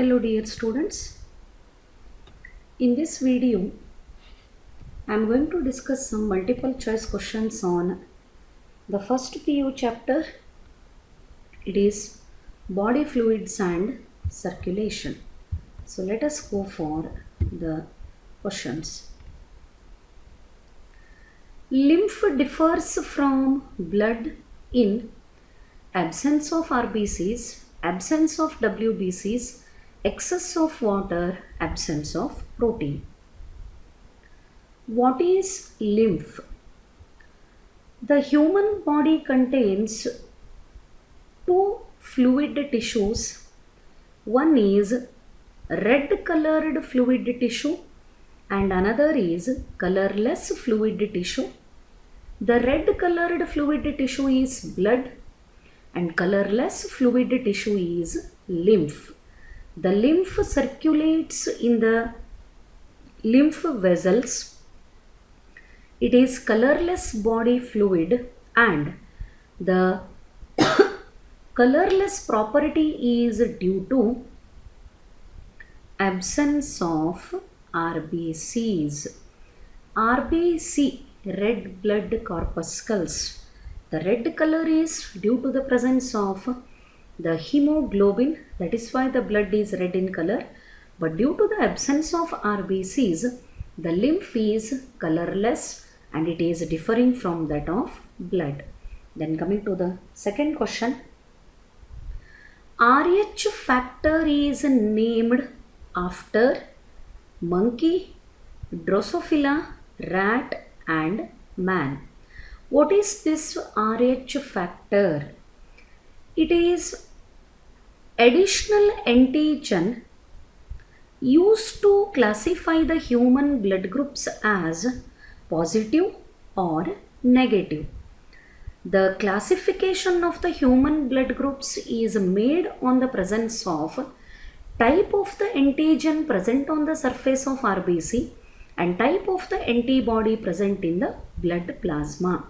Hello dear students, in this video I am going to discuss some multiple choice questions on the first PU chapter. It is body fluids and circulation. So let us go for the questions. Lymph differs from blood in absence of RBCs, absence of WBCs, excess of water, absence of protein. What is lymph? The human body contains two fluid tissues. One is red colored fluid tissue and another is colorless fluid tissue. The red colored fluid tissue is blood and colorless fluid tissue is lymph. The lymph circulates in the lymph vessels. It is colorless body fluid and the colorless property is due to absence of RBCs. RBC, red blood corpuscles. The red color is due to the presence of the hemoglobin, that is why the blood is red in color. But due to the absence of RBCs, the lymph is colorless and it is differing from that of blood. Then coming to the second question. RH factor is named after monkey, Drosophila, rat and man. What is this RH factor? It is additional antigen used to classify the human blood groups as positive or negative. The classification of the human blood groups is made on the presence of type of the antigen present on the surface of RBC and type of the antibody present in the blood plasma.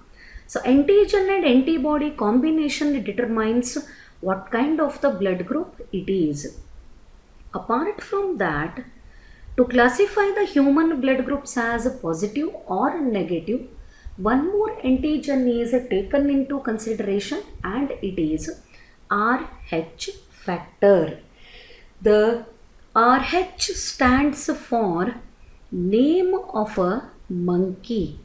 So antigen and antibody combination determines what kind of the blood group it is. Apart from that, to classify the human blood groups as positive or negative, one more antigen is taken into consideration and it is RH factor. The RH stands for name of a monkey,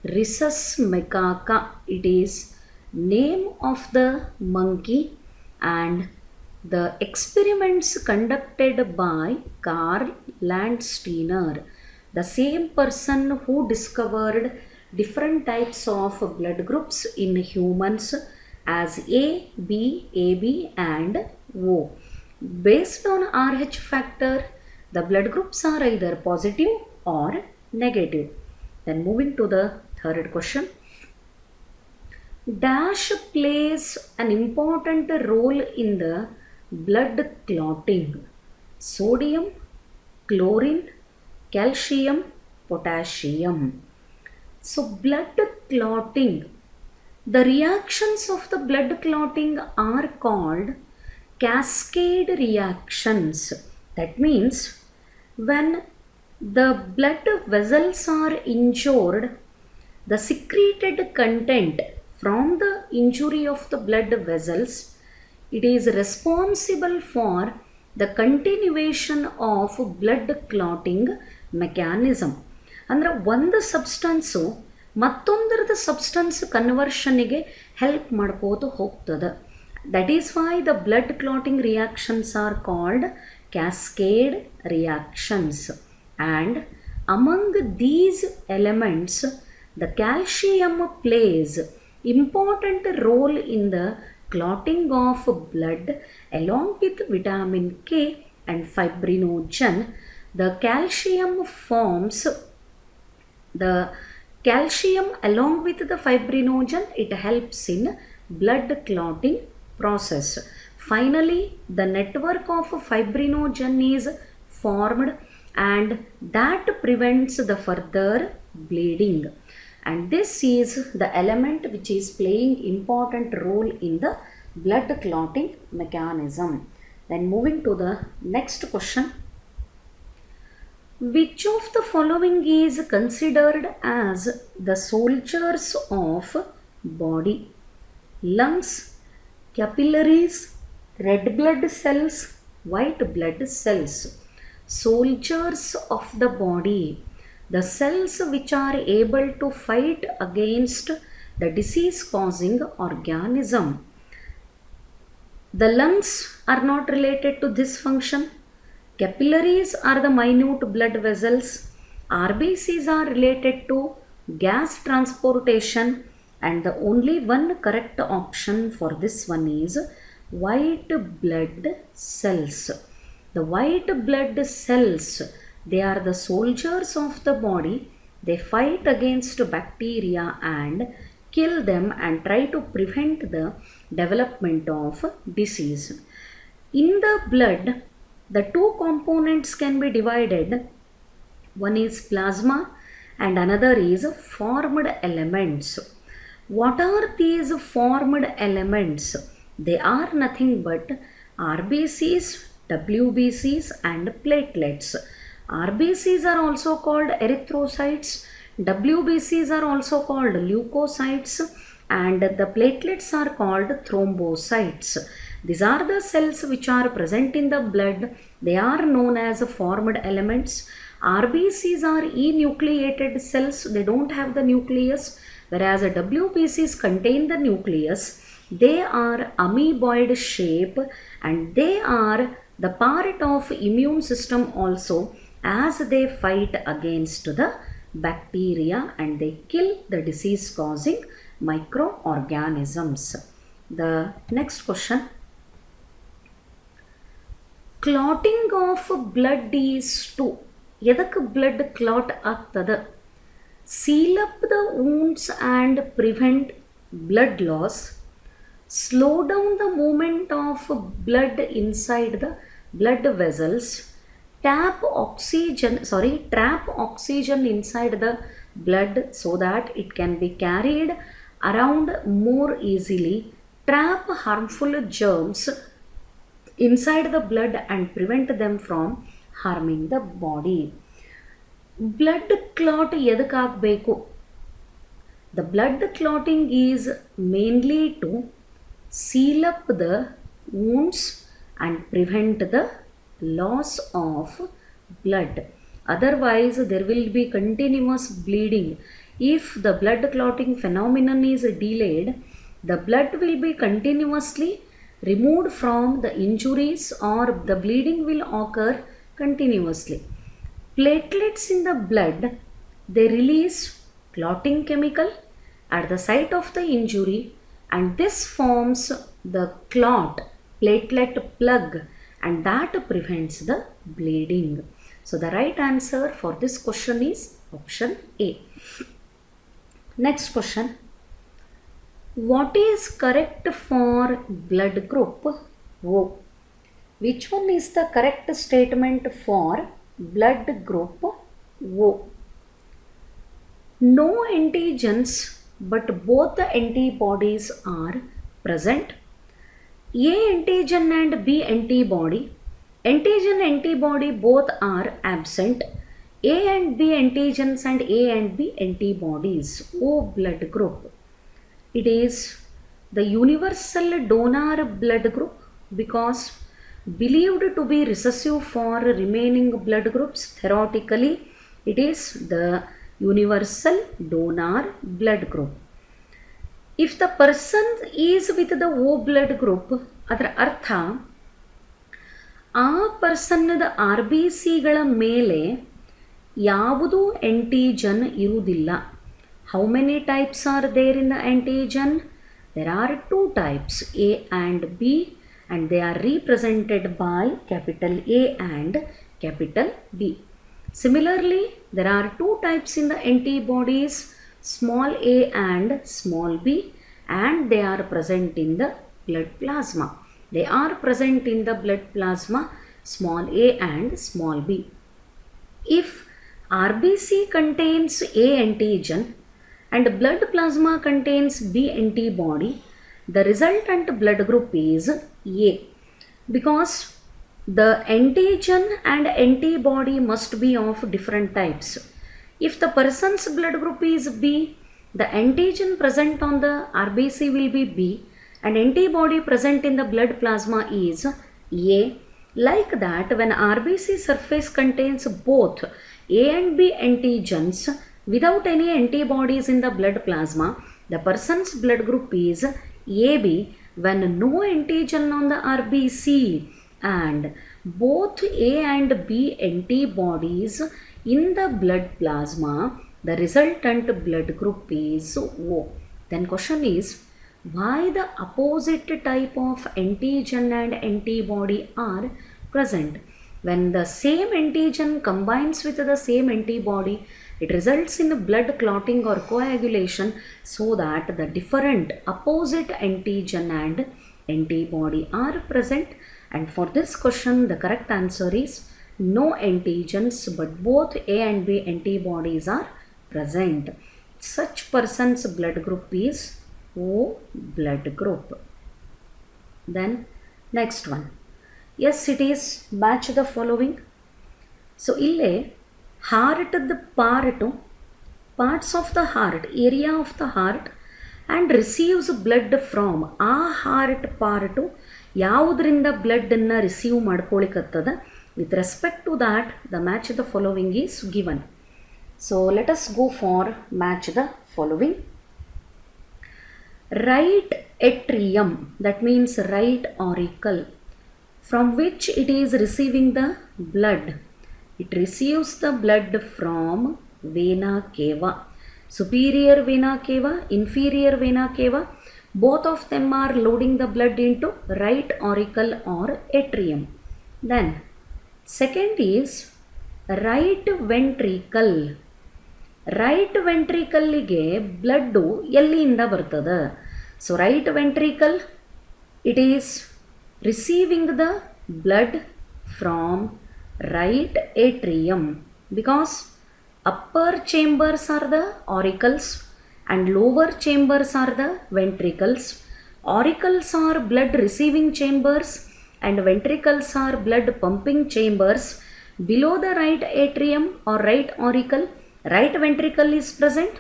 Rhesus macaca. It is name of the monkey and the experiments conducted by Karl Landsteiner, the same person who discovered different types of blood groups in humans as A, B, AB and O. Based on RH factor, the blood groups are either positive or negative. Then moving to the third question. Dash plays an important role in the blood clotting. Sodium, chlorine, calcium, potassium. So blood clotting, the reactions of the blood clotting are called cascade reactions. That means when the blood vessels are injured, the secreted content from the injury of the blood vessels, it is responsible for the continuation of blood clotting mechanism. ಅಂದರೆ ಒಂದು substance ಮತ್ತೊಂದರದ substance ಕನ್ವರ್ಷನ್ಗೆ help ಮಾಡ್ಕೋದು ಹೋಗ್ತದೆ. That is why the blood clotting reactions are called cascade reactions. And among these elements the calcium place important role in the clotting of blood along with vitamin K and fibrinogen. The calcium forms the calcium along with the fibrinogen, it helps in blood clotting process. Finally, the network of fibrinogen is formed and that prevents the further bleeding. And this is the element which is playing important role in the blood clotting mechanism. Then moving to the next question. Which of the following is considered as the soldiers of body? Lungs, capillaries, red blood cells, white blood cells. Soldiers of the body, the cells which are able to fight against the disease causing organism. The lungs are not related to this function. Capillaries are the minute blood vessels. RBCs are related to gas transportation, and the only one correct option for this one is white blood cells. The white blood cells, they are the soldiers of the body. They fight against bacteria and kill them and try to prevent the development of disease. In the blood, the two components can be divided. One is plasma and another is formed elements. What are these formed elements? They are nothing but RBCs, WBCs and platelets. RBCs are also called erythrocytes. WBCs are also called leukocytes, and the platelets are called thrombocytes. These are the cells which are present in the blood. They are known as formed elements. RBCs are enucleated cells. They don't have the nucleus, whereas WBCs contain the nucleus. They are amoeboid shape and they are the part of immune system also, as they fight against the bacteria and they kill the disease causing microorganisms. The next question. Clotting of blood is to ಎದಕ್ಕೆ blood clot ಆಗ್ತದೆ? Seal up the wounds and prevent blood loss, slow down the movement of blood inside the blood vessels, trap oxygen inside the blood so that it can be carried around more easily, trap harmful germs inside the blood and prevent them from harming the body. Blood clot ಎದಕ್ಕಾಗಬೇಕು? The blood clotting is mainly to seal up the wounds and prevent the loss of blood. Otherwise, there will be continuous bleeding. If the blood clotting phenomenon is delayed, the blood will be continuously removed from the injuries or the bleeding will occur continuously. Platelets in the blood, they release clotting chemical at the site of the injury and this forms the clot, platelet plug, and that prevents the bleeding. So the right answer for this question is option A. Next question. What is correct for blood group O? Which one is the correct statement for blood group O? No antigens but both the antibodies are present. A antigen and B antibody. Antigen antibody both are absent. A and B antigens and A and B antibodies. O blood group. It is the universal donor blood group because believed to be recessive for remaining blood groups. Theoretically, it is the universal donor blood group. If the person is with the O blood group, ಅದರ ಅರ್ಥ ಆ ಪರ್ಸನ್ನದ RBCಗಳ ಮೇಲೆ ಯಾವುದೂ antigen ಇರುವುದಿಲ್ಲ. How many types are there in the antigen? There are two types, A and B, and they are represented by capital A and capital B. Similarly, there are two types in the antibodies, small a and small b, and they are present in the blood plasma. They are present in the blood plasma, small a and small b. If RBC contains A antigen and blood plasma contains B antibody, the resultant blood group is A, because the antigen and antibody must be of different types. If the person's blood group is B, the antigen present on the RBC will be B and antibody present in the blood plasma is A. Like that, when RBC surface contains both A and B antigens without any antibodies in the blood plasma, the person's blood group is AB. When no antigen on the RBC and both A and B antibodies in the blood plasma, the resultant blood group is O. Then question is, why the opposite type of antigen and antibody are present? When the same antigen combines with the same antibody, it results in blood clotting or coagulation, so that the different opposite antigen and antibody are present. And for this question, the correct answer is no antigens, but both A and B antibodies are present. Such person's blood group is O blood group. Then next one. Yes, it is match the following. So, ille heart the parts of the heart, area of the heart, and receives blood from ಆ heart part ಯಾವುದರಿಂದ ಬ್ಲಡ್ಡನ್ನು receive ಮಾಡ್ಕೊಳಿಕತ್ತದ. With respect to that the match the following is given. So let us go for match the following. Right atrium, that means right auricle, from which it is receiving the blood. It receives the blood from vena cava. Superior vena cava, inferior vena cava, both of them are loading the blood into right auricle or atrium. Then second is right ventricle. Right ವೆಂಟ್ರಿಕಲ್ಲಿಗೆ blood ಎಲ್ಲಿಂದ ಬರ್ತದೆ? So right ventricle, it is receiving the blood from right atrium, because upper chambers are the auricles and lower chambers are the ventricles. Auricles are blood receiving chambers and ventricles are blood pumping chambers. Below the right atrium or right auricle, right ventricle is present.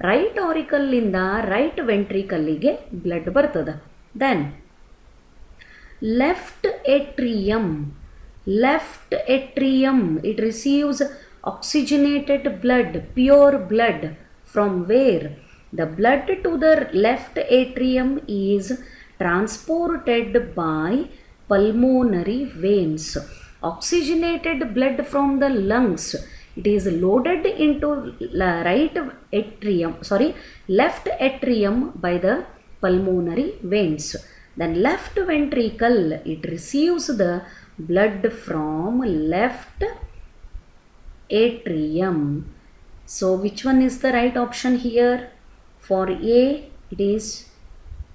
Right auricle inda right ventricle ige blood bartada. Then left atrium, it receives oxygenated blood, pure blood. From where? The blood to the left atrium is transported by pulmonary veins. Oxygenated blood from the lungs, it is loaded into left atrium by the pulmonary veins. Then left ventricle, it receives the blood from left atrium. So which one is the right option here? For A, it is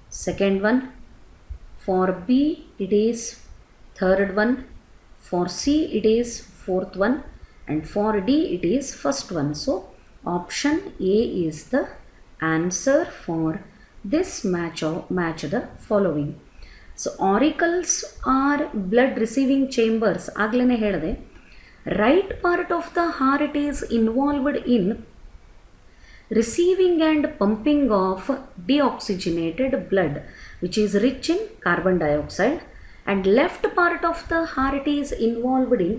second one. For B, it is third one. For C, it is fourth one. And for D, it is first one. So option A is the answer for this match the following. So auricles are blood receiving chambers. Aglene helade. Right part of the heart is involved in receiving and pumping of deoxygenated blood, which is rich in carbon dioxide, and left part of the heart is involved in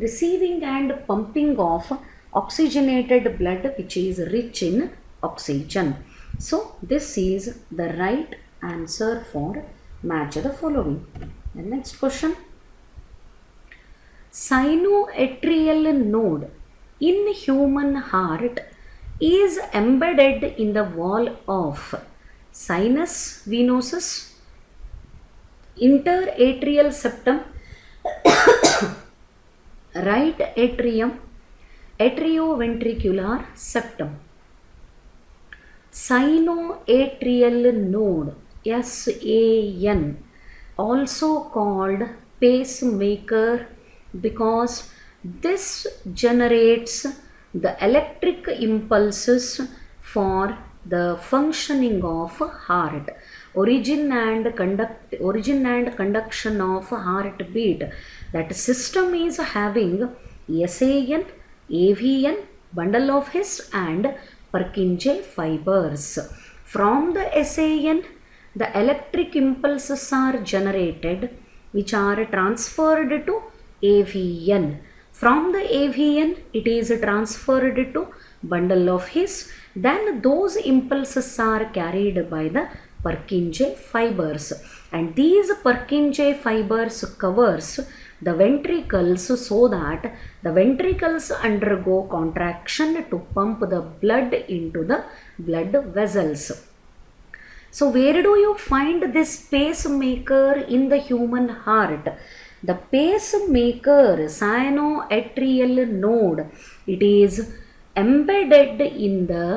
receiving and pumping of oxygenated blood, which is rich in oxygen. So this is the right answer for match the following. The next question. Sinoatrial node in human heart is embedded in the wall of sinus venosus, interatrial septum, right atrium, atrioventricular septum. Sinoatrial node, SAN, also called pacemaker, because this generates the electric impulses for the functioning of heart. Origin and conduction of heartbeat That system is having SAN, AVN, bundle of His and Purkinje fibers. From the SAN, the electric impulses are generated which are transferred to AVN. From the AVN, it is transferred to bundle of His. Then those impulses are carried by the Purkinje fibers, and these Purkinje fibers covers the ventricles so that the ventricles undergo contraction to pump the blood into the blood vessels. So where do you find this pacemaker in the human heart? The pacemaker, sinoatrial node, it is embedded in the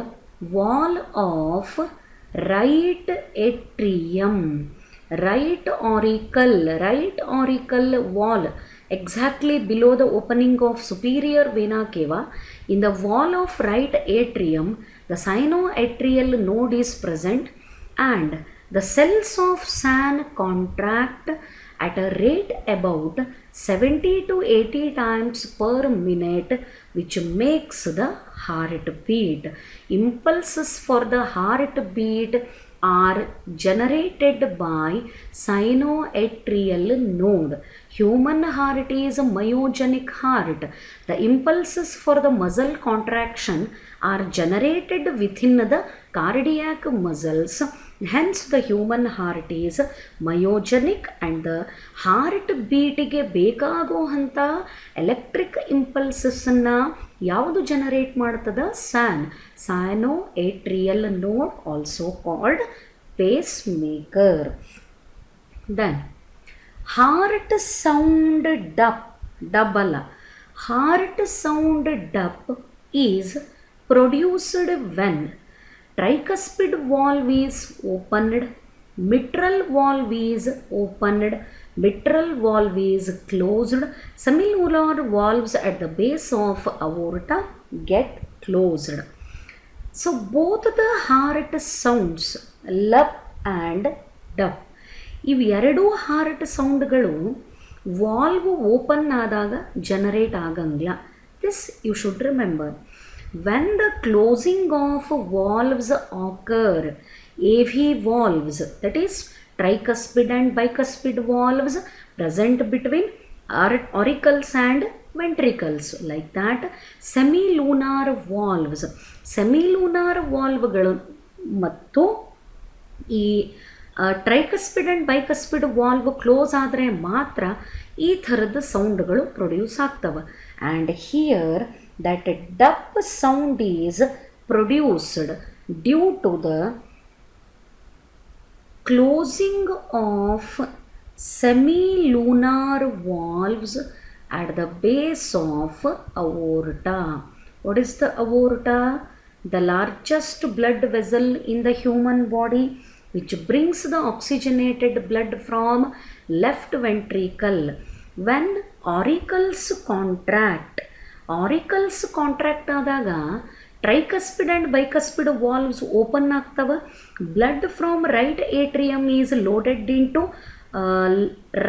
wall of right atrium, right auricle wall, exactly below the opening of superior vena cava. In the wall of right atrium, the sinoatrial node is present, and the cells of SAN contract at a rate about 70 to 80 times per minute, which makes the heartbeat. Impulses for the heartbeat are generated by sinoatrial node. Human heart is a myogenic heart. The impulses for the muscle contraction are generated within the cardiac muscles. Hence the human heart is myogenic, and the heartbeat ಗೆ ಬೇಕಾಗುವಂಥ electric ಇಂಪಲ್ಸಸ್ಸನ್ನು ಯಾವುದು generate ಮಾಡ್ತದ? SAN, sinoatrial node, also called pacemaker. Then heart sound dub ಅಲ್ಲ, heart sound dub is produced when tricuspid valve is opened, mitral valve is opened, mitral valve is closed, semilunar valves at the base of aorta get closed. So both the heart sounds, lub and dub, ಇವು ಎರಡೂ heart ಸೌಂಡ್ಗಳು valve open ಆದಾಗ generate ಆಗಂಗಿಲ್ಲ. This you should remember. When the closing of valves occur, AV valves, that is tricuspid and bicuspid valves present between auricles and ventricles, like that semilunar valves, semilunar valveಗಳು ಮತ್ತು ಈ ಟ್ರೈಕಸ್ಪಿಡ್ and ಬೈಕಸ್ಪಿಡ್ valve close ಆದರೆ ಮಾತ್ರ ಈ ಥರದ ಸೌಂಡ್ಗಳು produce ಆಗ್ತವೆ. And here that dub sound is produced due to the closing of semilunar valves at the base of aorta. What is the aorta? The largest blood vessel in the human body, which brings the oxygenated blood from left ventricle. When auricles contract ಆದಾಗ tricuspid and bicuspid valves open ಆಗ್ತವೆ. Blood from right atrium is loaded into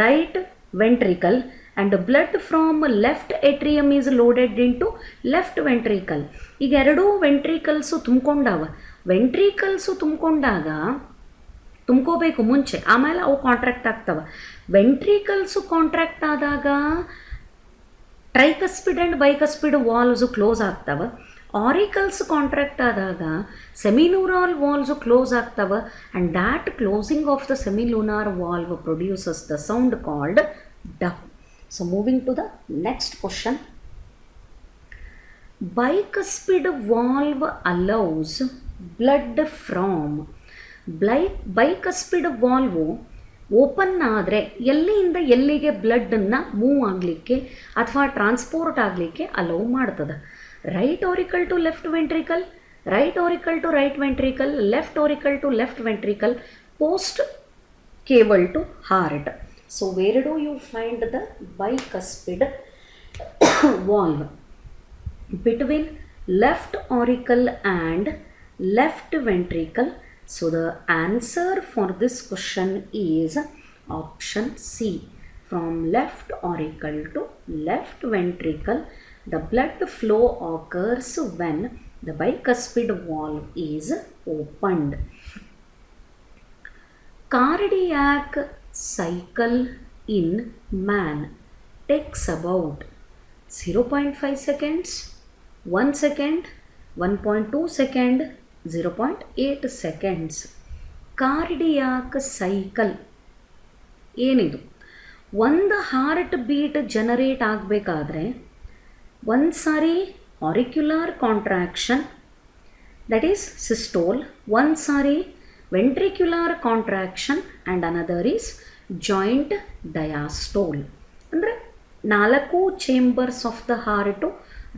right ventricle and blood from left atrium is loaded into left ventricle. ಈಗ ಎರಡೂ ವೆಂಟ್ರಿಕಲ್ಸು ತುಂಬ್ಕೊಂಡಾವ. ವೆಂಟ್ರಿಕಲ್ಸು ತುಂಬ್ಕೋಬೇಕು ಮುಂಚೆ, ಆಮೇಲೆ ಅವು contract ಆಗ್ತವೆ. Ventricles contract ಆದಾಗ tricuspid and bicuspid valves close ಆಗ್ತವೆ. Auricles contract ಆದಾಗ semilunar valves close ಆಗ್ತವೆ. And that closing of the semilunar valve produces the sound called dub. So moving to the next question. Bicuspid valve allows blood from bicuspid valve open ಆದರೆ ಎಲ್ಲಿಂದ ಎಲ್ಲಿಗೆ ಬ್ಲಡ್ಡನ್ನು move ಆಗಲಿಕ್ಕೆ ಅಥವಾ transport ಆಗಲಿಕ್ಕೆ allow ಮಾಡ್ತದೆ. Right auricle to left ventricle, right auricle to right ventricle, left auricle to left ventricle, post cable to heart. So where do you find the bicuspid valve? Between left auricle and left ventricle. So the answer for this question is option C. from left auricle to left ventricle, the blood flow occurs when the bicuspid valve is opened. Cardiac cycle in man takes about 0.5 seconds, 1 second, 1.2 second, 0.8 seconds. Cardiac cycle ಏನಿದು? ಒಂದು heart beat generate ಆಗಬೇಕಾದ್ರೆ ಒಂದು ಸಾರಿ auricular contraction that is systole, ಒಂದು ಸಾರಿ ventricular contraction and another is joint diastole. ಅಂದರೆ 4 chambers of the heart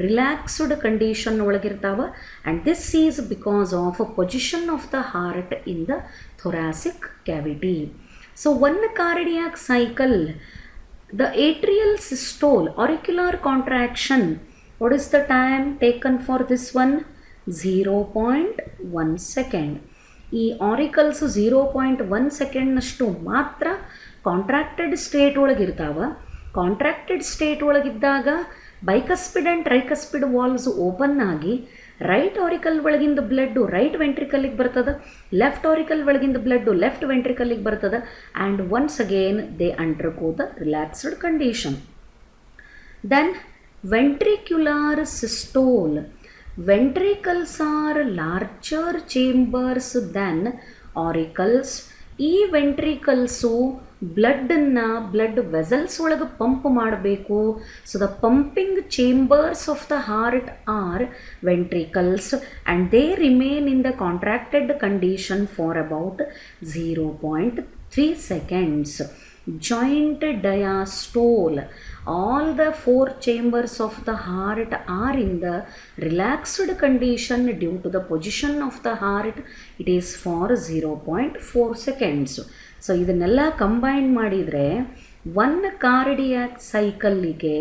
relaxed condition ಒಳಗಿರ್ತಾವೆ, and this is because of position of the heart in the thoracic cavity. So one cardiac cycle, the atrial systole auricular contraction, what is the time taken for this one? 0.1 second. ಈ auricles 0.1 ಸೆಕೆಂಡ್ನಷ್ಟು ಮಾತ್ರ contracted state ಒಳಗಿರ್ತಾವೆ. Contracted state ಒಳಗಿದ್ದಾಗ bicuspid and tricuspid valves open ಆಗಿ right auricle ಒಳಗಿಂದ blood right ವೆಂಟ್ರಿಕಲ್ಲಿಗೆ ಬರ್ತದೆ, left auricle ಒಳಗಿಂದ ಬ್ಲಡ್ಡು ಲೆಫ್ಟ್ ವೆಂಟ್ರಿಕಲ್ಲಿಗೆ ಬರ್ತದೆ, and once again they undergo the relaxed condition. Then ventricular systole. Ventricles are larger chambers than auricles. ಈ ventricles ಬ್ಲಡ್ಡನ್ನು blood vessels ಒಳಗೆ ಪಂಪ್ ಮಾಡಬೇಕು. So the pumping chambers of the heart are ventricles and they remain in the contracted condition for about 0.3 seconds. Joint diastole. All the 4 chambers of the heart are in the relaxed condition due to the position of the heart. It is for 0.4 seconds. So ಇದನ್ನೆಲ್ಲ combine ಮಾಡಿದರೆ one cardiac ಸೈಕಲ್ಲಿಗೆ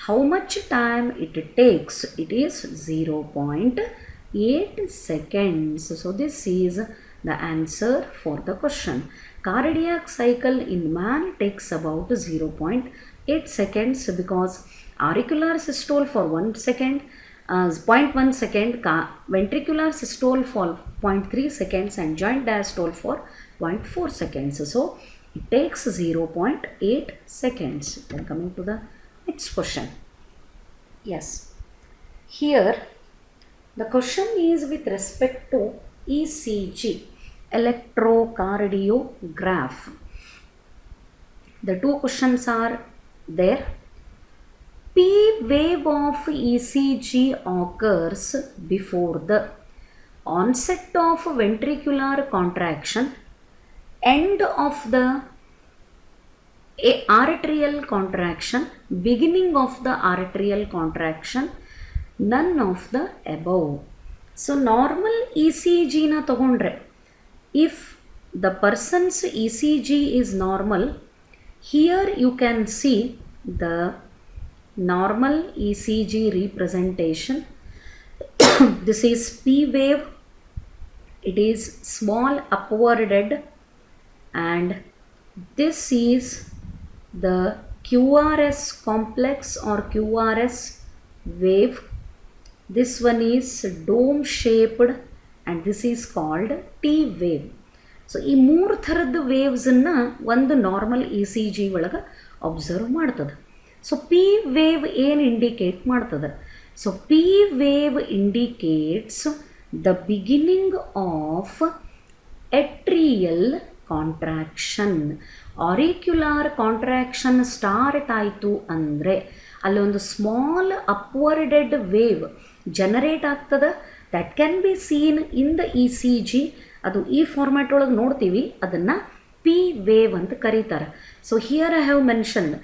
how much time it takes? It is 0.8 seconds. So this is the answer for the question. Cardiac cycle in man takes about 0.8 seconds because auricular systole for 1 second, 0.1 second, ventricular systole for 0.3 seconds and joint diastole for 0.4 seconds. So it takes 0.8 seconds. Then coming to the next question. Yes, here the question is with respect to ECG, electrocardiograph. The 2 questions are there. P wave of ECG occurs before the onset of ventricular contraction, end of the arterial contraction, beginning of the arterial contraction, none of the above. So normal ECG na ತಗೊಂಡ್ರೆ, if the person's ECG is normal, here you can see the normal ECG representation. This is P wave. It is small upwarded, and this is the QRS complex or QRS wave. This one is dome shaped and this is called T wave. So ಈ 3 ಥರದ ವೇವ್ಸನ್ನು ಒಂದು normal E C G ಒಳಗೆ observe ಮಾಡ್ತದೆ. So P wave ಏನು indicate ಮಾಡ್ತದೆ? So P wave indicates the beginning of atrial contraction. Auricular contraction start ಆಯಿತು ಅಂದರೆ ಅಲ್ಲೊಂದು ಸ್ಮಾಲ್ ಅಪ್ವರ್ಡೆಡ್ ವೇವ್ ಜನರೇಟ್ ಆಗ್ತದೆ. That can be seen in the E C G. ಅದು ಈ ಫಾರ್ಮ್ಯಾಟ್ ಒಳಗೆ ನೋಡ್ತೀವಿ, ಅದನ್ನು ಪಿ ವೇವ್ ಅಂತ ಕರೀತಾರೆ. So here I have mentioned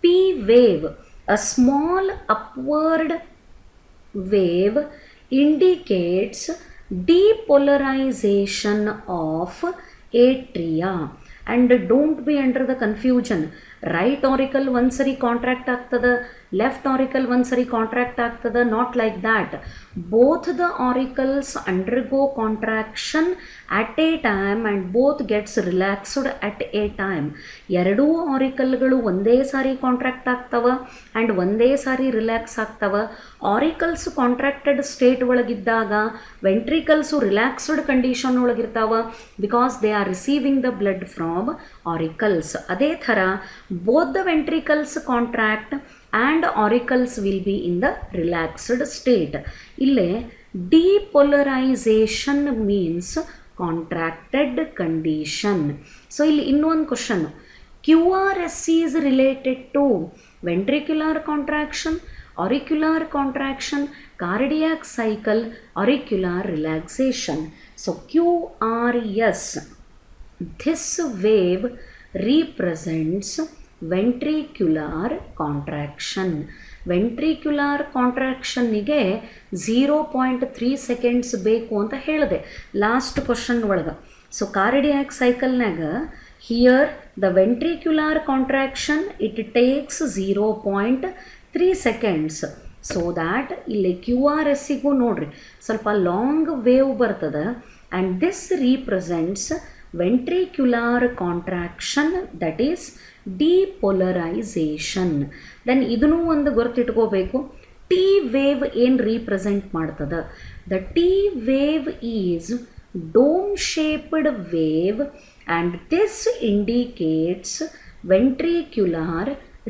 P wave, a small upward wave indicates depolarization of atria. And don't be under the confusion. Right auricle ಒಂದ್ಸರಿ contract ಆಗ್ತದೆ, left auricle ಒಂದ್ಸರಿ ಕಾಂಟ್ರಾಕ್ಟ್ ಆಗ್ತದೆ, not like that. Both the auricles undergo contraction at a time and both gets relaxed at a time. ಎರಡೂ ಆರಿಕಲ್ಗಳು ಒಂದೇ ಸಾರಿ contract ಆಗ್ತವೆ and ಒಂದೇ ಸಾರಿ ರಿಲ್ಯಾಕ್ಸ್ ಆಗ್ತವೆ. ಆರಿಕಲ್ಸ್ ಕಾಂಟ್ರಾಕ್ಟೆಡ್ ಸ್ಟೇಟ್ ಒಳಗಿದ್ದಾಗ ವೆಂಟ್ರಿಕಲ್ಸು ರಿಲ್ಯಾಕ್ಸ್ಡ್ ಕಂಡೀಷನ್ ಒಳಗಿರ್ತಾವೆ because they are receiving the blood from auricles. ಅದೇ ಥರ both the ventricles contract and auricles will be in the relaxed state. ಇಲ್ಲೇ depolarization means contracted condition. So ಇಲ್ಲಿ ಇನ್ನೊಂದು question, QRS is related to ventricular contraction, auricular contraction, cardiac cycle, auricular relaxation. So QRS, this wave represents ventricular contraction. Ventricular ಕಾಂಟ್ರಾಕ್ಷನ್ನಿಗೆ 0.3 seconds ಬೇಕು ಅಂತ ಹೇಳಿದೆ last question ಒಳಗೆ. So cardiac ಸೈಕಲ್ನಾಗ here the ventricular contraction it takes 0.3 seconds. So that ಇಲ್ಲಿ QRSಗೂ ನೋಡ್ರಿ ಸ್ವಲ್ಪ ಲಾಂಗ್ ವೇವ್ ಬರ್ತದೆ and this represents ventricular contraction, that is depolarization. ದೆನ್ ಇದನ್ನೂ ಒಂದು ಗೊತ್ತಿಟ್ಕೋಬೇಕು, ಟಿ ವೇವ್ ಏನು ರೀಪ್ರೆಸೆಂಟ್ ಮಾಡ್ತದೆ. The T wave is dome shaped wave and this indicates ventricular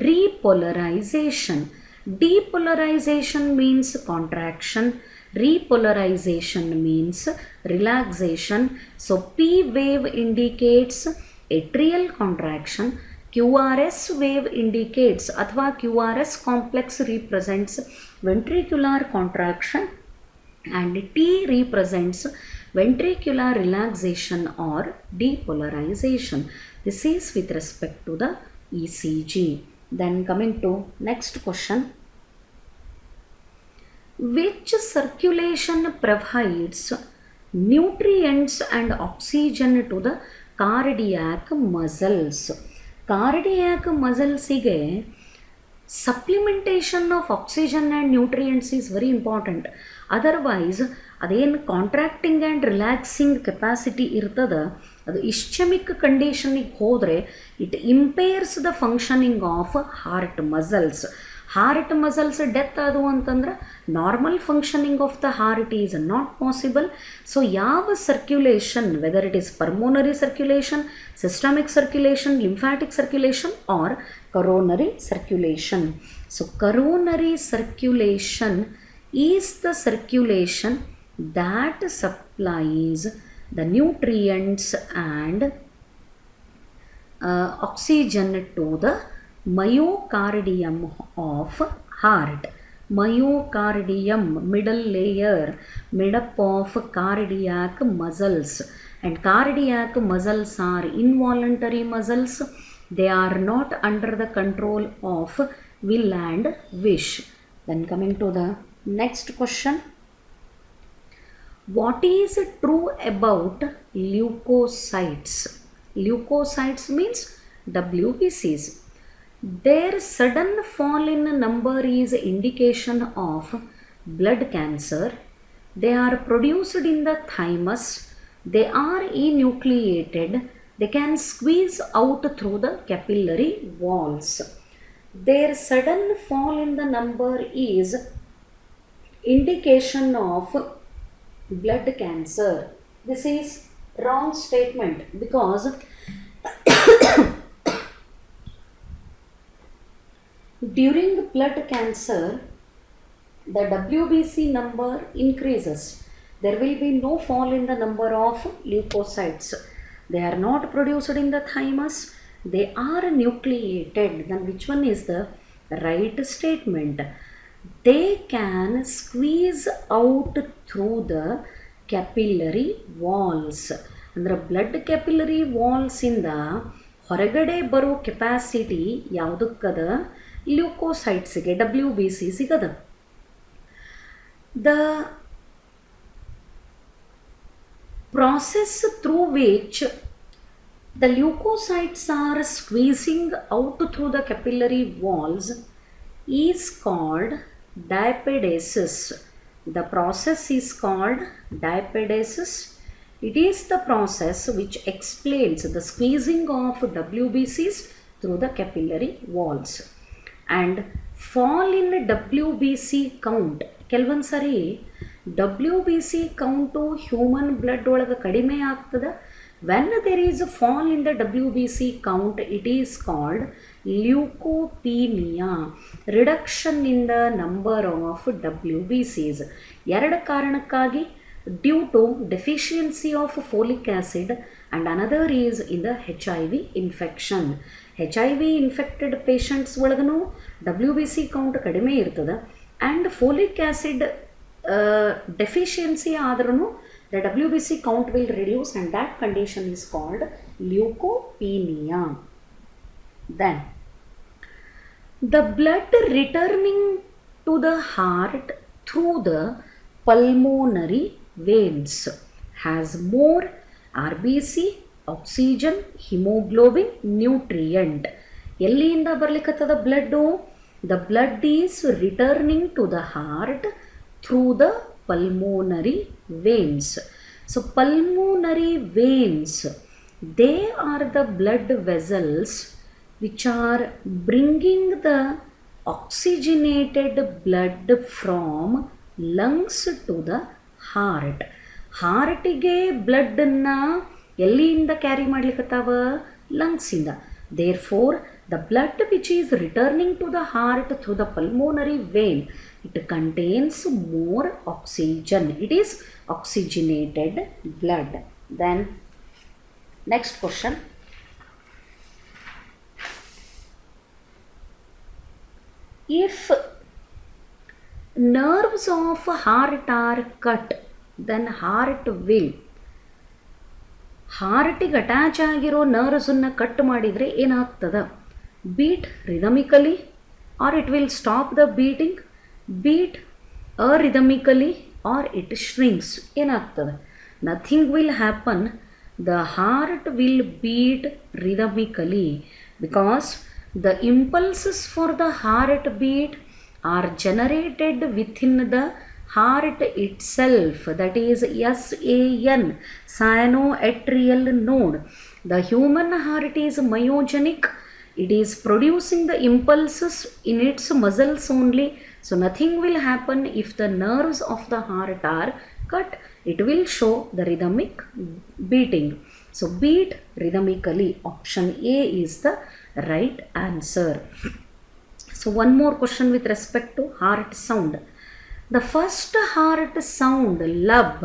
repolarization. Depolarization means contraction, repolarization means relaxation. So P wave indicates atrial contraction, QRS wave indicates अथवा QRS complex represents ventricular contraction and T represents ventricular relaxation or depolarization. This is with respect to the ECG. Then coming to next question. Which circulation provides nutrients and oxygen to the cardiac muscles? Cardiac muscles ige supplementation of oxygen and nutrients is very important. Otherwise ಅದೇನು contracting and relaxing capacity ಇರ್ತದೆ ಅದು ischemic ಕಂಡೀಷನಿಗೆ ಹೋದರೆ it impairs the functioning of heart muscles. Heart muscles death ಆದವು ಅಂತಂದ್ರೆ normal functioning of the heart is not possible. So ಯಾವ circulation, whether it is pulmonary circulation, systemic circulation, lymphatic circulation or coronary circulation. So coronary circulation is the circulation that supplies the nutrients and oxygen to the myocardium of heart. Myocardium, middle layer made up of cardiac muscles, and cardiac muscles are involuntary muscles. They are not under the control of will and wish. Then coming to the next question. What is true about leukocytes? Leukocytes means WBCs. Their sudden fall in number is indication of blood cancer. They are produced in the thymus. They are enucleated. They can squeeze out through the capillary walls. Their sudden fall in the number is indication of blood cancer. This is wrong statement because during blood cancer the WBC number increases. There will be no fall in the number of leukocytes. They are not produced in the thymus. They are nucleated. Then which one is the right statement? They can squeeze out through the capillary walls. ಅಂದರೆ blood capillary ವಾಲ್ಸಿಂದ ಹೊರಗಡೆ ಬರೋ capacity ಯಾವುದಕ್ಕದ? ಲ್ಯೂಕೋಸೈಟ್ಸಿಗೆ, WBC ಸಿಗದ. The process through which The leukocytes are squeezing out through the capillary walls is called diapedesis. The process is called diapedesis. It is the process which explains the squeezing of WBCs through the capillary walls. And fall in WBC count, ಕೆಲವೊಂದು ಸರಿ WBC count human blood ಒಳಗೆ ಕಡಿಮೆ ಆಗ್ತದೆ. when there is a fall in the WBC count, it is called leukopenia, reduction in the number of WBCs. ಎರಡು ಕಾರಣಕ್ಕಾಗಿ, due to deficiency of folic acid and another is in the HIV infection. HIV infected patients ಒಳಗೂ WBC count ಕಡಿಮೆ ಇರ್ತದೆ and folic acid deficiency ಆದ್ರೂ the WBC count will reduce and that condition is called leukopenia. Then the blood returning to the heart through the pulmonary veins has more RBC, oxygen, hemoglobin, nutrient. ಎಲ್ಲಿಂದ ಬರ್ಲಿಕ್ಕತ್ತದ blood? The blood is returning to the heart through the pulmonary veins. So pulmonary veins, they are the blood vessels which are bringing the oxygenated blood from lungs to the heart. ಹಾರ್ಟಿಗೆ ಬ್ಲಡ್ಡನ್ನು ಎಲ್ಲಿಂದ carry ಮಾಡ್ಲಿಕ್ಕತ್ತಾವ? ಲಂಗ್ಸಿಂದ. Therefore, the blood which is returning to the heart through the pulmonary vein, it contains more oxygen. It is oxygenated blood. Then next question. If nerves of heart are cut, then heart will, ಹಾರ್ಟಿಗೆ attach ಆಗಿರೋ ನರ್ವ್ಸನ್ನು cut ಮಾಡಿದರೆ ಏನಾಗ್ತದೆ? Beat rhythmically or it will stop the beating, beat arrhythmically or it shrinks. ಏನಾಗ್ತದೆ? Nothing will happen. The heart will beat rhythmically because the impulses for the heart beat are generated within the heart itself, that is SAN, cyanoatrial node. The human heart is myogenic. It is producing the impulses in its muscles only. So nothing will happen if the nerves of the heart are cut. It will show the rhythmic beating. So beat rhythmically. Option A is the right answer. So one more question with respect to heart sound. The first heart sound, lub,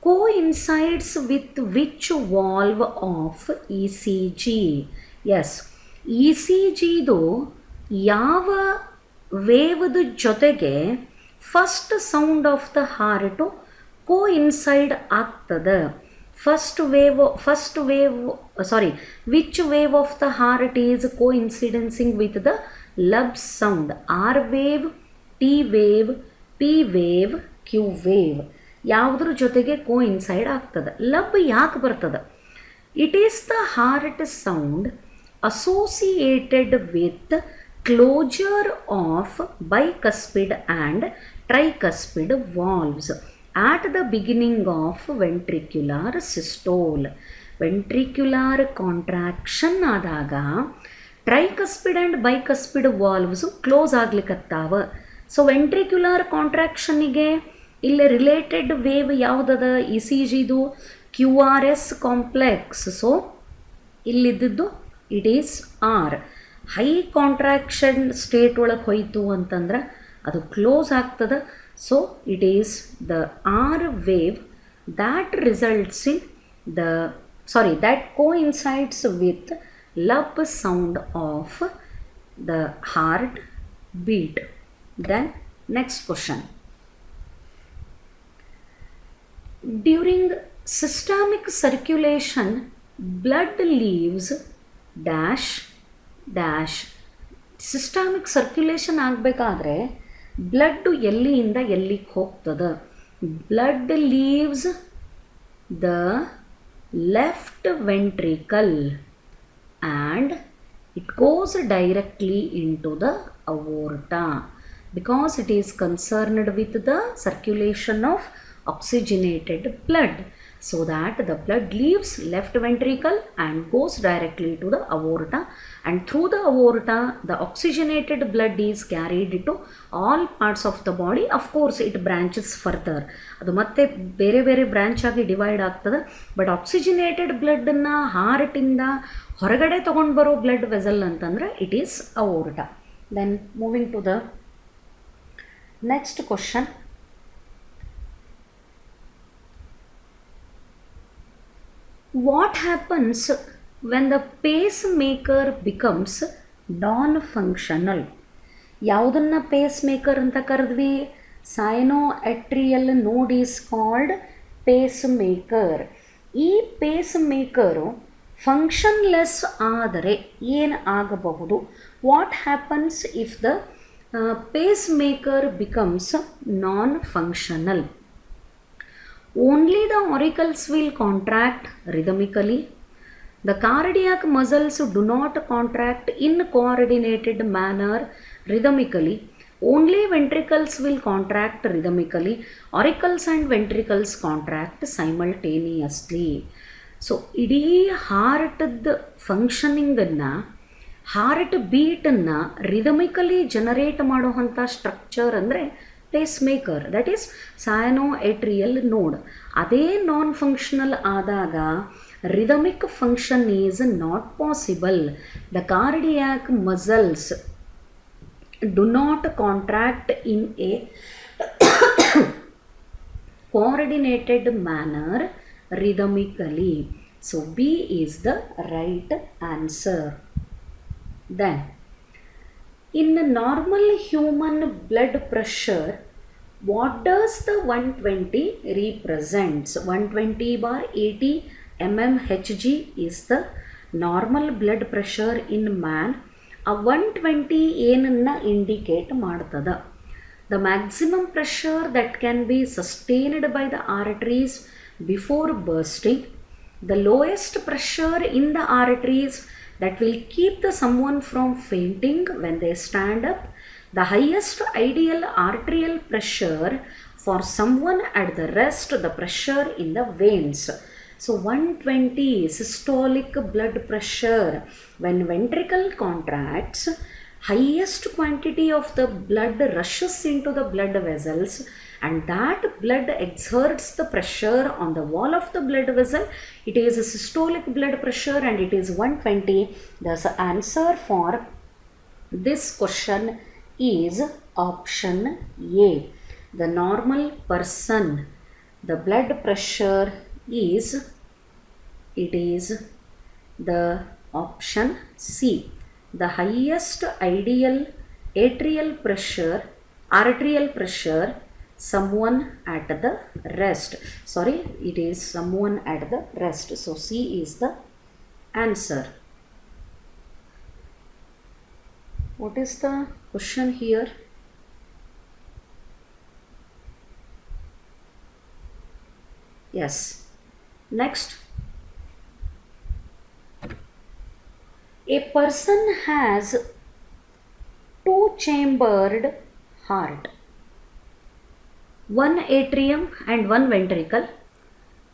coincides with which valve of ECG? Yes, ECG ದು ಯಾವ ವೇವ್ದು ಜೊತೆಗೆ first sound of the heart coincide ಆಗ್ತದೆ? which wave of the heart is coincidencing with the lub sound? R wave, T wave, P wave, Q wave. ಯಾವುದ್ರ ಜೊತೆಗೆ coincide ಆಗ್ತದೆ? ಲಬ್ ಯಾಕೆ ಬರ್ತದೆ? It is the heart sound associated with closure of bicuspid and tricuspid valves at the beginning of ventricular systole. ventricular contraction ಆದಾಗ tricuspid and bicuspid valves close ಆಗ್ಲಿಕ್ಕತ್ತಾವ. So ventricular ಕಾಂಟ್ರಾಕ್ಷನ್ನಿಗೆ ಇಲ್ಲಿ related wave ಯಾವುದದ? E C ಜಿದು QRS complex. So ಇಲ್ಲಿದ್ದು it is R. High contraction state ಒಳಗೆ ಹೋಯಿತು ಅಂತಂದ್ರೆ ಅದು ಕ್ಲೋಸ್ ಆಗ್ತದೆ. So it is the R wave that results in that coincides with lub sound of the heart beat. Then next question. During systemic circulation, blood leaves dash dash. Systemic circulation ಆಗಬೇಕಾದ್ರೆ blood ಎಲ್ಲಿಂದ ಎಲ್ಲಿಗೆ ಹೋಗ್ತದೆ? Blood leaves the left ventricle and it goes directly into the aorta because it is concerned with the circulation of oxygenated blood, so that the blood leaves left ventricle and goes directly to the aorta, and through the aorta the oxygenated blood is carried to all parts of the body. Of course it branches further, ಅದು ಮತ್ತೆ ಬೇರೆ ಬೇರೆ branch ಆಗಿ divide ಆಗ್ತದೆ. But oxygenated ಬ್ಲಡ್ಡನ್ನು ಹಾರ್ಟಿಂದ ಹೊರಗಡೆ ತೊಗೊಂಡು ಬರೋ blood vessel ಅಂತಂದರೆ it is aorta. Then moving to the next question. What happens when the pacemaker becomes non-functional? ಯಾವುದನ್ನು ಪೇಸ್ ಮೇಕರ್ ಅಂತ ಕರೆದ್ವಿ? ಸೈನೋಎಟ್ರಿಯಲ್ ನೋಡ್ ಈಸ್ ಕಾಲ್ಡ್ ಪೇಸ್ ಮೇಕರ್. ಈ ಪೇಸ್ ಮೇಕರು ಫಂಕ್ಷನ್ಲೆಸ್ ಆದರೆ ಏನು ಆಗಬಹುದು? What happens if the phase maker becomes non-functional? Only the auricles will contract rhythmically. The cardiac muscles do not contract in coordinated manner rhythmically. Only ventricles will contract rhythmically. Auricles and ventricles contract simultaneously. So, idee heart functioning-ಅನ್ನು heart ಬೀಟನ್ನು rhythmically generate ಮಾಡುವಂಥ structure ಅಂದರೆ pacemaker, that is sinoatrial node. ಅದೇ non functional ಆದಾಗ rhythmic function is not possible. The cardiac muscles do not contract in a coordinated manner rhythmically. So B is the right answer. Then in normal human blood pressure, what does the 120 represents? 120/80 mmHg is the normal blood pressure in man. A 120 ಏನನ್ನು indicate ಮಾಡ್ತದ? The maximum pressure that can be sustained by the arteries before bursting, the lowest pressure in the arteries that will keep someone from fainting when they stand up, the highest ideal arterial pressure for someone at the rest, the pressure in the veins. So 120 systolic blood pressure, when ventricle contracts, highest quantity of the blood rushes into the blood vessels and that blood exerts the pressure on the wall of the blood vessel. It is a systolic blood pressure and it is 120. Thus the answer for this question is option A. The normal person, the blood pressure is, it is the option C. The highest ideal arterial pressure, someone at the rest. Sorry, it is someone at the rest. So C is the answer. What is the question here? Yes. Next. A person has two-chambered heart, one atrium and one ventricle,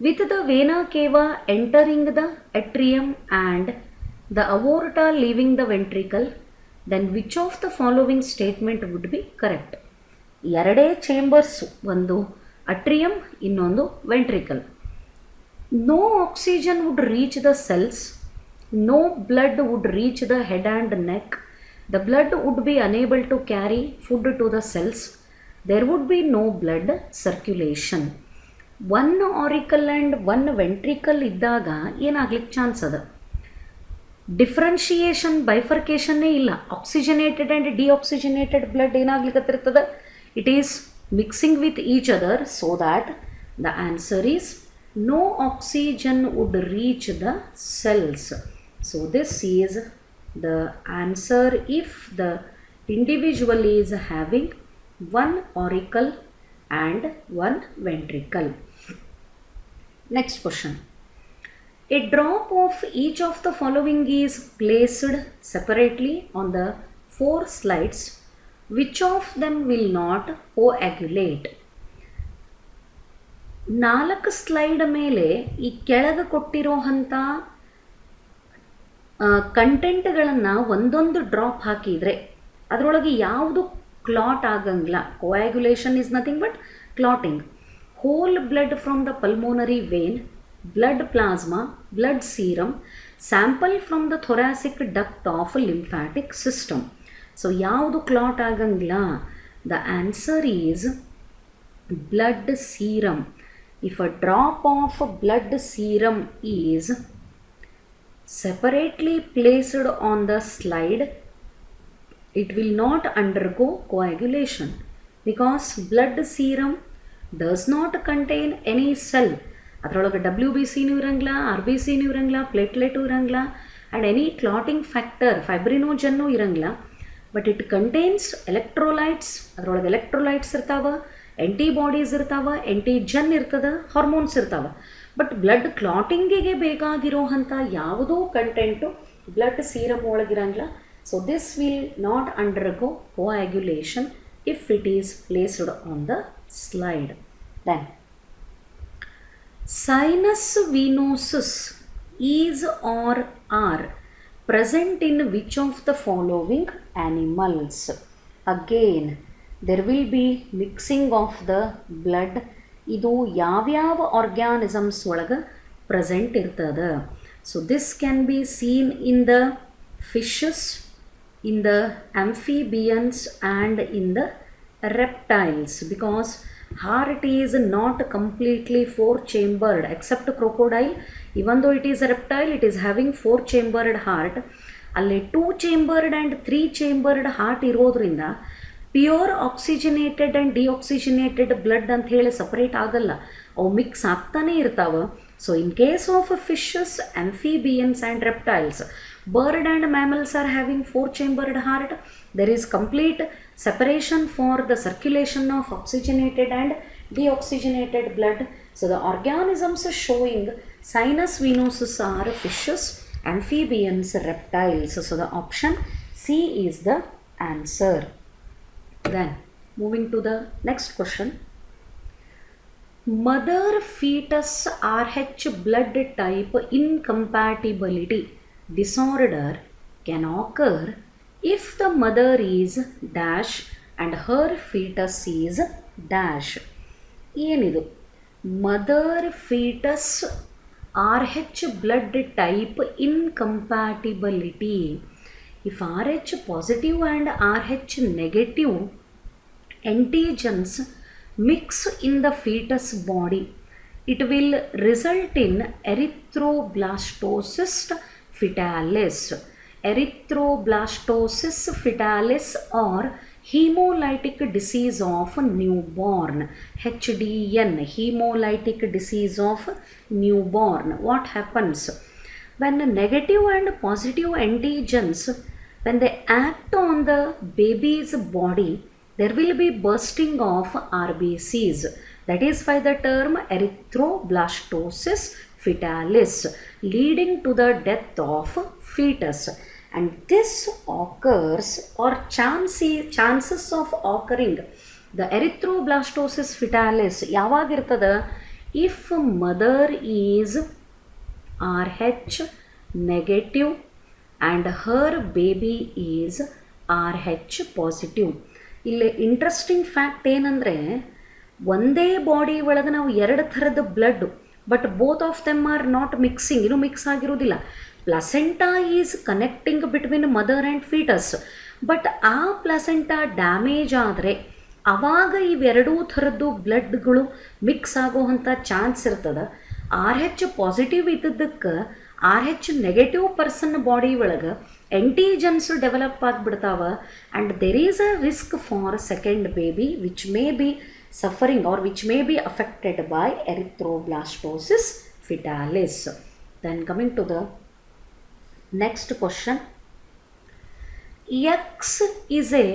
with the vena cava entering the atrium and the aorta leaving the ventricle. Then which of the following statement would be correct? ಎರಡೇ chambers, ಒಂದು ಅಟ್ರಿಯಂ ಇನ್ನೊಂದು ventricle. No oxygen would reach the cells. No blood would reach the head and neck. The blood would be unable to carry food to the cells. There would be no blood circulation. One auricle and one ventricle ಇದ್ದಾಗ ಏನಾಗ್ಲಿಕ್ಕೆ chance ಅದ? Differentiation, ಬೈಫರ್ಕೇಷನ್ನೇ ಇಲ್ಲ. Oxygenated and deoxygenated blood ಏನಾಗ್ಲಿಕ್ಕತ್ತಿರ್ತದೆ? It is mixing with each other, so that the answer is no oxygen would reach the cells. So this is the answer if the individual is having one auricle and one ventricle. Next question. A drop of each of the following is placed separately on the 4 slides. Which of them will not coagulate? 4 slide ಮೇಲೆ ಈ ಕೆಳಗೆ ಕೊಟ್ಟಿರೋಂಥ ಕಂಟೆಂಟ್ಗಳನ್ನು ಒಂದೊಂದು drop ಹಾಕಿದರೆ ಅದರೊಳಗೆ ಯಾವುದು clot ಆಗಂಗಿಲ್ಲ. Coagulation is nothing but clotting. Whole blood from the pulmonary vein, blood plasma, blood serum, sample from the thoracic duct of lymphatic system. So ಯಾವುದು clot ಆಗಂಗಿಲ್ಲ? The answer is blood serum. If a drop of blood serum is separately placed on the slide, it will not undergo coagulation because blood serum does not contain any cell. ಅದರೊಳಗೆ WBCನೂ ಇರಂಗಿಲ್ಲ, RBCನೂ ಇರಂಗಿಲ್ಲ, platelet ಇರಂಗಿಲ್ಲ, and any clotting factor ಫೈಬ್ರಿನೋಜನ್ನೂ ಇರಂಗಿಲ್ಲ. But it contains electrolytes. ಅದರೊಳಗೆ electrolytes ಇರ್ತಾವೆ, antibodies ಇರ್ತಾವೆ, antigen ಇರ್ತದೆ, ಹಾರ್ಮೋನ್ಸ್ ಇರ್ತಾವೆ. ಬಟ್ ಬ್ಲಡ್ ಕ್ಲಾಟಿಂಗಿಗೆ ಬೇಕಾಗಿರೋ ಅಂಥ ಯಾವುದೋ ಕಂಟೆಂಟು ಬ್ಲಡ್ ಸೀರಮ್ ಒಳಗಿರಂಗಿಲ್ಲ. So this will not undergo coagulation if it is placed on the slide. Then sinus venosus is or are present in which of the following animals? Again, there will be mixing of the blood. ಇದು ಯಾವ್ಯಾವ organisms ಒಳಗೆ present ಇರ್ತದೆ? So this can be seen in the fishes, in the amphibians and in the reptiles, because heart is not completely 4-chambered except crocodile. Even though it is a reptile, it is having 4-chambered heart. ಅಲ್ಲಿ 2-chambered and 3-chambered heart ಇರೋದ್ರಿಂದ pure oxygenated and deoxygenated blood ಅಂತ ಹೇಳಿ separate ಆಗಲ್ಲ, ಅವು mix ಆಗ್ತಾನೆ ಇರ್ತಾವೆ. So in case of fishes, amphibians and reptiles, bird and mammals are having 4-chambered heart. There is complete separation for the circulation of oxygenated and deoxygenated blood. So the organisms showing sinus venosus are fishes, amphibians, reptiles. So the option C is the answer. Then moving to the next question. Mother fetus RH blood type incompatibility disorder can occur if the mother is dash and her fetus is dash. ಏನಿದು? Mother foetus RH blood type incompatibility. If RH positive and RH negative antigens mix in the fetus body, it will result in erythroblastosis fetalis. Erythroblastosis fetalis or hemolytic disease of newborn, HDN, hemolytic disease of newborn. What happens when negative and positive antigens, when they act on the baby's body, there will be bursting of RBCs. That is why the term erythroblastosis fetalis, leading to the death of fetus. And this occurs, or chances of occurring the erythroblastosis fetalis ಯಾವಾಗಿರ್ತದ? if mother is RH negative and her baby is RH positive. ಇಲ್ಲಿ interesting fact ಏನಂದರೆ, ಒಂದೇ body ಒಳಗೆ ನಾವು 2 ಥರದ blood, but both of them are not mixing, ಇನ್ನೂ mix ಆಗಿರೋದಿಲ್ಲ. Placenta is connecting between mother and foetus, but ಆ placenta damage ಆದರೆ ಆವಾಗ ಇವೆರಡೂ ಥರದ್ದು ಬ್ಲಡ್ಗಳು ಮಿಕ್ಸ್ ಆಗೋವಂಥ ಚಾನ್ಸ್ ಇರ್ತದೆ. RH ಪಾಸಿಟಿವ್ ಇದ್ದದ್ದಕ್ಕೆ RH ನೆಗೆಟಿವ್ ಪರ್ಸನ್ ಬಾಡಿ ಒಳಗೆ ಆಂಟಿಜನ್ಸ್ ಡೆವಲಪ್ ಆಗಿಬಿಡ್ತಾವೆ, and there is a risk for second baby which may be suffering or which may be affected by erythroblastosis fetalis. Then coming to the next question. X is a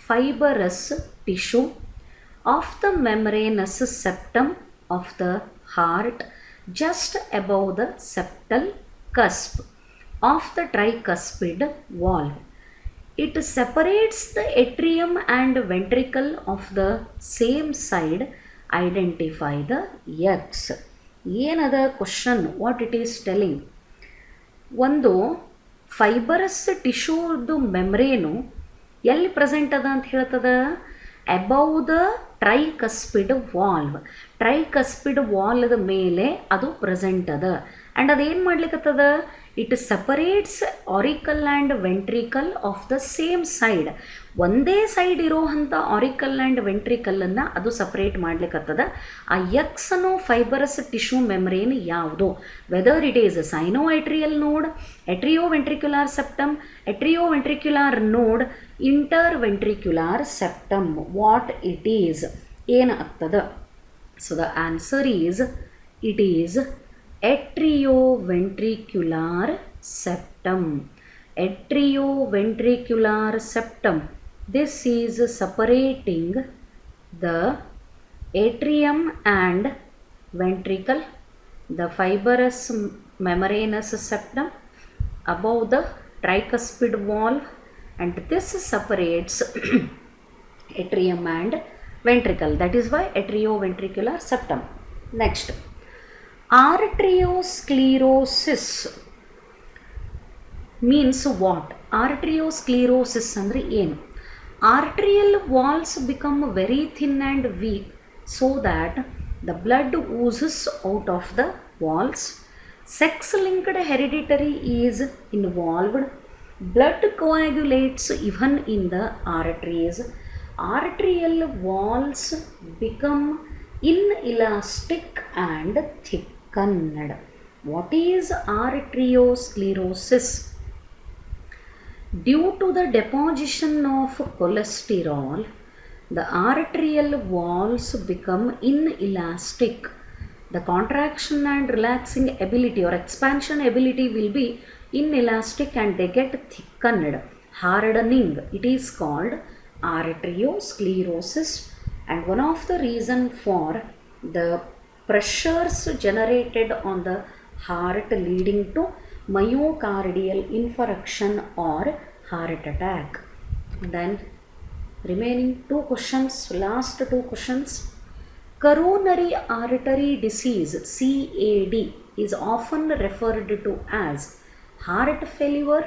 fibrous tissue of the membranous septum of the heart just above the septal cusp of the tricuspid valve. It separates the atrium and ventricle of the same side. Identify the X. Another question, what it is telling? ಒಂದು ಫೈಬರಸ್ ಟಿಶ್ಯೂದು ಮೆಮ್ರೇನು ಎಲ್ಲಿ present ಅದ ಅಂತ ಹೇಳ್ತದ above the ಟ್ರೈಕಸ್ಪಿಡ್ ವಾಲ್ದ ಮೇಲೆ ಅದು present ಅದ and ಅದೇನು ಮಾಡ್ಲಿಕ್ಕತ್ತದ it separates auricle and ventricle of the same side. ಒಂದೇ ಸೈಡ್ ಇರೋವಂಥ ಆರಿಕಲ್ ಆ್ಯಂಡ್ ವೆಂಟ್ರಿಕಲನ್ನು ಅದು ಸಪ್ರೇಟ್ ಮಾಡ್ಲಿಕ್ಕತ್ತದ. ಆ ಎಕ್ಸ್ ಅನ್ನೋ ಫೈಬರಸ್ ಟಿಶ್ಯೂ ಮೆಮ್ರೇನ್ ಯಾವುದು? Whether it is sinoatrial node, atrioventricular septum, atrioventricular node, interventricular septum, what it is ಏನಾಗ್ತದ? So the answer is it is atrioventricular septum. Atrioventricular septum. This is separating the atrium and ventricle, the fibrous membranous septum above the tricuspid valve, and this separates atrium and ventricle. That is why atrioventricular septum. Next, arteriosclerosis means what? Arteriosclerosis andre ಏನು? Arterial walls become very thin and weak so that the blood oozes out of the walls. Sex-linked hereditary is involved. Blood coagulates even in the arteries. Arterial walls become inelastic and thickened. What is arteriosclerosis? Due to the deposition of cholesterol, the arterial walls become inelastic. The contraction and relaxing ability or expansion ability will be inelastic and they get thickened, hardening. It is called arteriosclerosis, and one of the reason for the pressures generated on the heart leading to myocardial infarction or heart attack. Then remaining two questions, last two questions. Coronary artery disease, CAD, is often referred to as heart failure,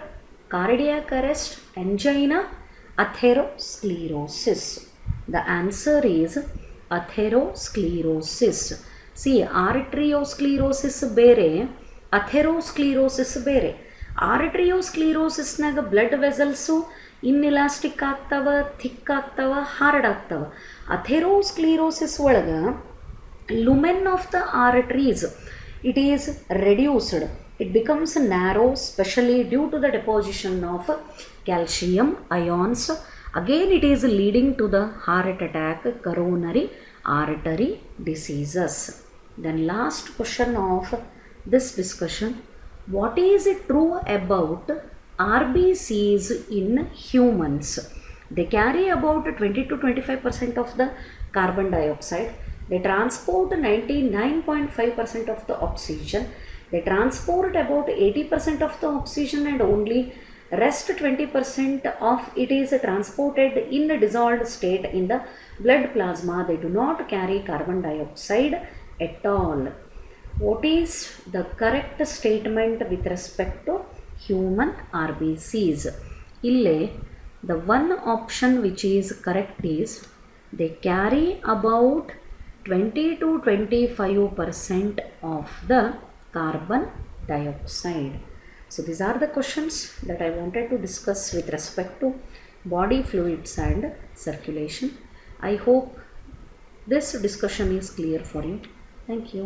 cardiac arrest, angina, atherosclerosis. The answer is atherosclerosis. See, arteriosclerosis ಬೇರೆ, ಅಥೆರೋಸ್ಕ್ಲಿರೋಸಿಸ್ ಬೇರೆ. ಆರ್ಟರಿಯೋಸ್ಕ್ಲಿರೋಸಿಸ್ನಾಗ blood vessels ಇನ್ಇಲಾಸ್ಟಿಕ್ ಆಗ್ತಾವ, thick ಆಗ್ತಾವ, hard ಆಗ್ತಾವ. ಅಥೆರೋಸ್ಕ್ಲಿರೋಸಿಸ್ ಒಳಗೆ lumen of the arteries it is reduced. It becomes narrow, especially due to the deposition of calcium ions. Again, it is leading to the heart attack, coronary artery diseases. Then last question of this discussion, what is true about RBCs in humans? They carry about 20 to 25% of the carbon dioxide. They transport 99.5% of the oxygen. They transport about 80% of the oxygen and only rest 20% of it is transported in a dissolved state in the blood plasma. They do not carry carbon dioxide at all. What is the correct statement with respect to human RBCs? Ille the one option which is correct is they carry about 20 to 25% of the carbon dioxide. So these are the questions that I wanted to discuss with respect to body fluids and circulation. I hope this discussion is clear for you. Thank you.